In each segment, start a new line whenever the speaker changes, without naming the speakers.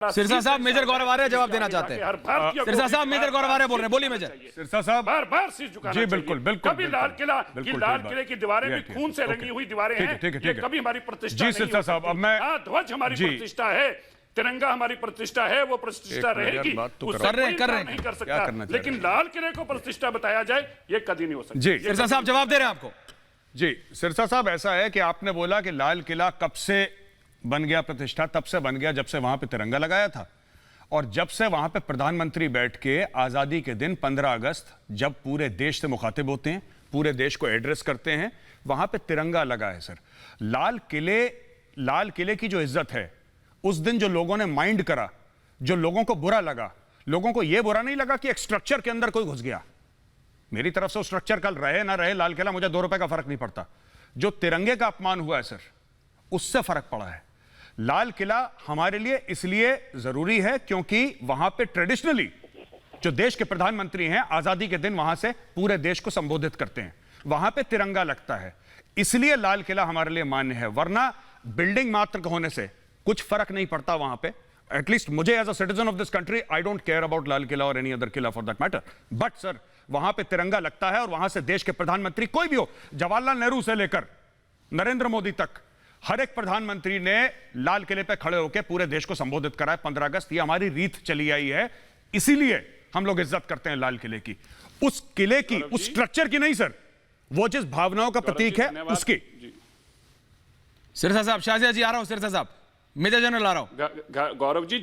सिरसा साहब मेजर गौरव आर्य जवाब देना चाहते हैं। सिरसा साहब मेजर गौरव आर्य बोल रहे हैं, बोलिए मेजर।
सिरसा साहब
बार बार शीश झुकाना
जी बिल्कुल बिल्कुल
कभी लाल किले की दीवारें भी खून से रंगी हुई दीवारें हैं, ये कभी हमारी प्रतिष्ठा
जी सिरसा साहब, अब मैं
ध्वज हमारी प्रतिष्ठा है, तिरंगा हमारी प्रतिष्ठा है, वो प्रतिष्ठा रहेगी,
कर रहे हैं
नहीं कर सकता, लेकिन लाल किले को प्रतिष्ठा बताया जाए ये कभी नहीं हो सकता।
जी
सिरसा साहब जवाब दे रहे हैं आपको।
जी सिरसा साहब, ऐसा है कि आपने बोला कि लाल किला कब से बन गया प्रतिष्ठा, तब से बन गया जब से वहां पे तिरंगा लगाया था, और जब से वहां पे प्रधानमंत्री बैठ के आजादी के दिन 15 अगस्त जब पूरे देश से मुखातिब होते हैं, पूरे देश को एड्रेस करते हैं, वहां पे तिरंगा लगा है। सर लाल किले की जो इज्जत है, उस दिन जो लोगों ने माइंड करा, जो लोगों को बुरा लगा, लोगों को यह बुरा नहीं लगा कि एक स्ट्रक्चर के अंदर कोई घुस गया। मेरी तरफ से वो स्ट्रक्चर कल रहे ना रहे, लाल किला मुझे 2 रुपए का फर्क नहीं पड़ता। जो तिरंगे का अपमान हुआ है सर, उससे फर्क पड़ा है। लाल किला हमारे लिए इसलिए जरूरी है क्योंकि वहां पे ट्रेडिशनली जो देश के प्रधानमंत्री हैं, आजादी के दिन वहां से पूरे देश को संबोधित करते हैं, वहां पे तिरंगा लगता है, इसलिए लाल किला हमारे लिए मान्य है। वरना बिल्डिंग मात्र होने से कुछ फर्क नहीं पड़ता वहां पे। एटलीस्ट मुझे as a citizen of this country I don't care about Lal Qila और एनी अदर किला for that matter, but sir वहां पे तिरंगा लगता है और वहां से देश के प्रधानमंत्री कोई भी हो, जवाहरलाल नेहरू से लेकर नरेंद्र मोदी तक, हर एक प्रधानमंत्री ने लाल किले पे खड़े होकर पूरे देश को संबोधित करा है 15 अगस्त। ये हमारी रीत चली आई है, इसीलिए हम लोग इज्जत करते हैं लाल किले की, उस किले की, उस स्ट्रक्चर की नहीं सर, वो जिस भावनाओं का प्रतीक है उसकी।
सिरसा साहब, शाहजिया जी आ रहा हूं, सिरसा साहब मेजर जनरल आ रहा हूं।
गौरव जी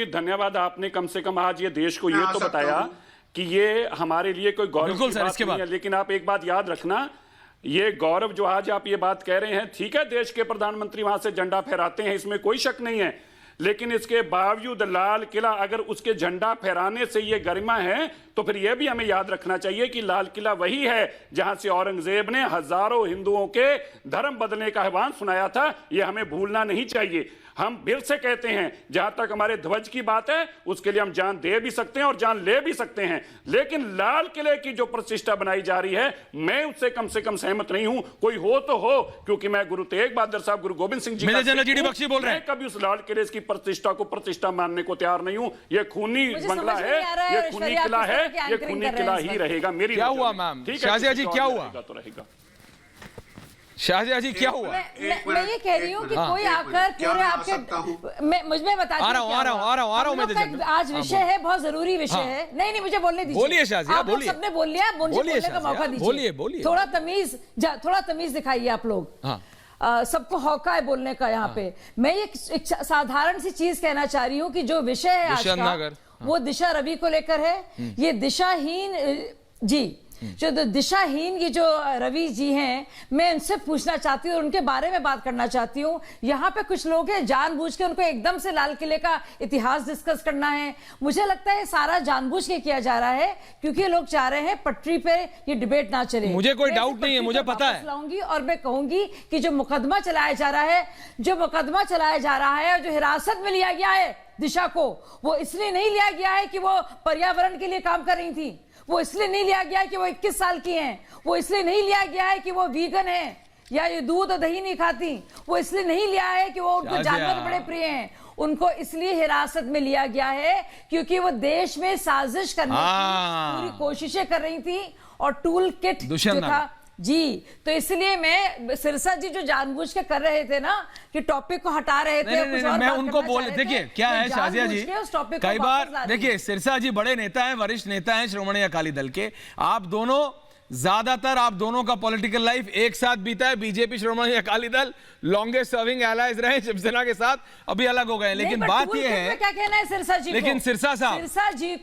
धन्यवाद आपने कम से कम आज ये देश को ये तो बताया कि ये हमारे लिए कोई गौरव की बात नहीं है। लेकिन आप एक बात याद रखना, ये गौरव जो आज आप ये बात कह रहे हैं, ठीक है देश के प्रधानमंत्री वहां से झंडा फहराते हैं, इसमें कोई शक नहीं है, लेकिन इसके बावजूद लाल किला अगर उसके झंडा फहराने से ये गरिमा है, तो फिर यह भी हमें याद रखना चाहिए कि लाल किला वही है जहां से औरंगजेब ने हजारों हिंदुओं के धर्म बदलने का आह्वान सुनाया था। यह हमें भूलना नहीं चाहिए। हम फिर से कहते हैं, जहां तक हमारे ध्वज की बात है उसके लिए हम जान दे भी सकते हैं और जान ले भी सकते हैं, लेकिन लाल किले की जो प्रतिष्ठा बनाई जा रही है, मैं उससे कम सहमत नहीं हूं। कोई हो तो हो, क्योंकि मैं गुरु तेग बहादुर साहब, गुरु गोविंद सिंह जी
बख्शी बोल रहे हैं,
कभी उस लाल किले की प्रतिष्ठा को प्रतिष्ठा मानने को तैयार नहीं हूं। यह खूनी बंगला है, यह खूनी किला है, यह खूनी किला ही रहेगा। मेरी
क्या हुआ मैम? शाहजिया जी क्या हुआ?
तो रहेगा।
शाहजिया जी क्या हुआ?
मैं ये कह रही हूँ कि कोई आकर पूरे आपके मुझे बता
आ रहा हूँ मैं।
आज विषय है, बहुत जरूरी विषय है। नहीं मुझे बोलने दीजिए।
बोलिए शाहजिया, बोलिए।
सबने बोल लिया, मुझे बोलने का मौका दीजिए।
बोलिए।
थोड़ा तमीज दिखाइए आप लोग। सबको हौका है बोलने का यहाँ पे। मैं ये एक साधारण सी चीज कहना चाह रही हूँ कि जो विषय है आज का, वो दिशा रवि को लेकर है। ये दिशाहीन जी, जो दिशाहीन की जो रवि जी हैं, मैं उनसे पूछना चाहती हूँ, उनके बारे में बात करना चाहती हूँ। यहाँ पे कुछ लोग हैं जानबूझ के उनको एकदम से लाल किले का इतिहास डिस्कस करना है। मुझे लगता है सारा जानबूझ के किया जा रहा है, क्योंकि लोग चाह रहे हैं पटरी पे ये डिबेट ना चले।
मुझे कोई डाउट नहीं है, मुझे पता है।
लाऊंगी और मैं कहूंगी कि जो मुकदमा चलाया जा रहा है, जो हिरासत में लिया गया है दिशा को, वो इसलिए नहीं लिया गया है कि वो पर्यावरण के लिए काम कर रही थी, वो इसलिए नहीं लिया गया है कि वो 21 साल की हैं, वो इसलिए नहीं लिया गया है कि वो वीगन है या ये दूध और दही नहीं खाती, वो इसलिए नहीं लिया है कि वो उनको जानवर बड़े प्रिय हैं। उनको इसलिए हिरासत में लिया गया है क्योंकि वो देश में साजिश करने की पूरी कोशिशें कर रही थी और टूल किट जो था जी, तो इसलिए मैं सिरसा जी जो जानबूझ के कर रहे थे ना कि टॉपिक को हटा रहे थे,
मैं उनको बोल, देखिए क्या है शाहजिया जी, कई बार देखिए सिरसा जी बड़े नेता हैं, वरिष्ठ नेता हैं श्रोमणी अकाली दल के। आप दोनों ज्यादातर आप दोनों का पॉलिटिकल लाइफ एक साथ बीता है। बीजेपी श्रोमणी Akali Dal longest serving allies रहे शिवसेना के साथ, अभी अलग हो गए। लेकिन बात यह है,
क्या कहना है सिरसा जी,
लेकिन सिरसा साहब,
सिरसा जी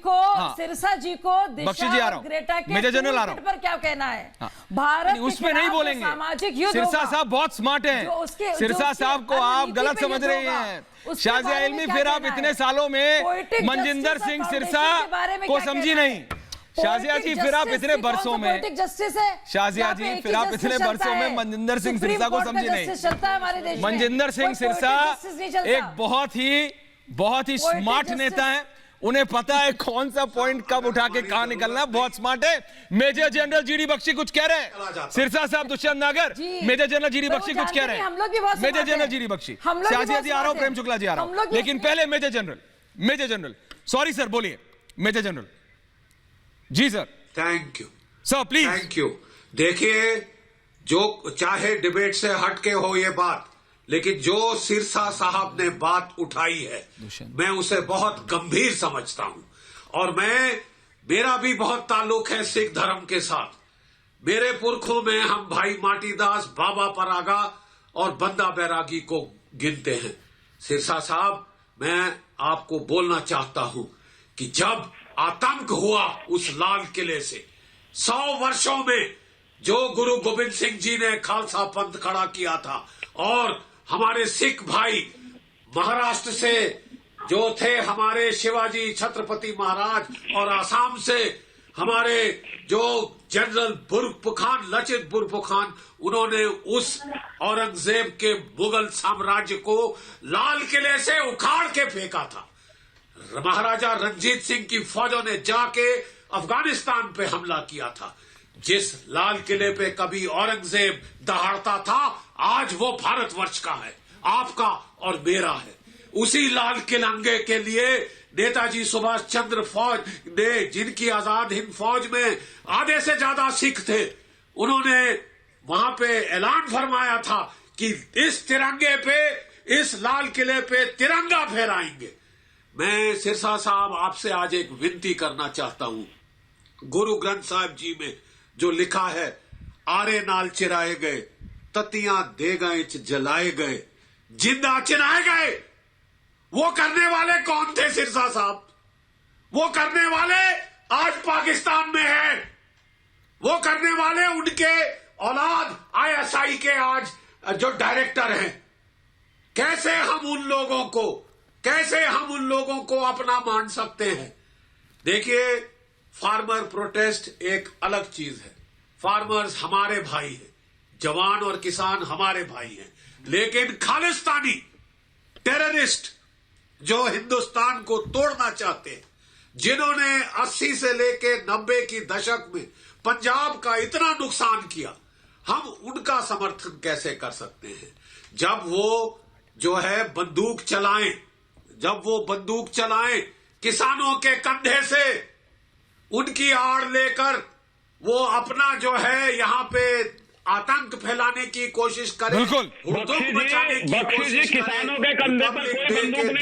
को
बख्शी जी आ रहा हूं, मेजर जनरल आ रहा हूं,
पर क्या कहना है? भारत
उस पर नहीं बोलेंगे। सिरसा साहब बहुत स्मार्ट हैं, सिरसा साहब को आप गलत समझ रहे हैं। शाहजिया इल्मी, फिर आप इतने सालों में मनजिंदर सिंह सिरसा को समझी नहीं। शाहजिया जी, फिर आप इतने बरसों में, शाहजिया जी फिर आप इतने बरसों में मनजिंदर सिंह सिरसा को समझी नहीं। मनजिंदर सिंह सिरसा एक बहुत ही स्मार्ट नेता है, उन्हें पता है कौन सा पॉइंट कब उठा के कहां निकलना, बहुत स्मार्ट है। मेजर जनरल जीडी बख्शी कुछ कह रहे हैं, सिरसा साहब, दुष्यंत नागर, मेजर जनरल जीडी बख्शी कुछ कह रहे हैं, major general GD Bakshi, Shazia ji आ रहा हूं, प्रेम शुक्ला जी आ रहा हूं, लेकिन पहले मेजर जनरल, सॉरी सर, बोलिए major general ji. Sir
thank you
sir, please.
Thank you. देखिए, जो चाहे डिबेट से हटके हो ये बात, लेकिन जो सिरसा साहब ने बात उठाई है मैं उसे बहुत गंभीर समझता हूं, और मेरा भी बहुत ताल्लुक है सिख धर्म के साथ। मेरे पुरखों में हम भाई माटीदास, बाबा परागा और बंदा बैरागी को गिनते हैं। सिरसा साहब, मैं आपको बोलना चाहता हूं कि जब आतंक हुआ उस लाल किले से 100 वर्षों में जो गुरु गोविंद सिंह जी ने खालसा पंथ खड़ा किया था, और हमारे सिख भाई महाराष्ट्र से जो थे हमारे शिवाजी छत्रपति महाराज, और आसाम से हमारे जो जनरल बुरपुखान, लचित बुरपुखान, उन्होंने उस औरंगजेब के मुगल साम्राज्य को लाल किले से उखाड़ के फेंका था। महाराजा रणजीत सिंह की फौजों ने जाके अफगानिस्तान पे हमला किया था। जिस लाल किले पे कभी औरंगजेब दहाड़ता था, आज वो भारतवर्ष का है, आपका और मेरा है। उसी लाल किले के लिए नेताजी सुभाष चंद्र फौज ने, जिनकी आजाद हिंद फौज में आधे से ज्यादा सिख थे, उन्होंने वहां पे ऐलान फरमाया था कि इस तिरंगे पे, इस लाल किले पे तिरंगा फहराएंगे। मैं सिरसा साहब आपसे आज एक विनती करना चाहता हूं। गुरु ग्रंथ साहिब जी में जो लिखा है, आरे नाल चिराए गए, ततियां दे गए जलाए गए, जिंदा चिनाए गए, वो करने वाले कौन थे सिरसा साहब? वो करने वाले आज पाकिस्तान में हैं। वो करने वाले उनके औलाद ISI के आज जो डायरेक्टर हैं। कैसे हम उन लोगों को अपना मान सकते हैं? देखिए, फार्मर प्रोटेस्ट एक अलग चीज है। फार्मर्स हमारे भाई हैं, जवान और किसान हमारे भाई हैं, लेकिन खालिस्तानी टेररिस्ट जो हिंदुस्तान को तोड़ना चाहते हैं, जिन्होंने 80 से लेके 90 की दशक में पंजाब का इतना नुकसान किया, हम उनका समर्थन कैसे कर सकते हैं? जब वो जो है बंदूक चलाएं किसानों के कंधे से, उनकी आड़ लेकर वो अपना जो है यहाँ पे आतंक फैलाने की कोशिश करें,
बिल्कुल
हुड़दंग मचाने की कोशिश करें,
किसानों के कंधे पर कोई बंदूक नहीं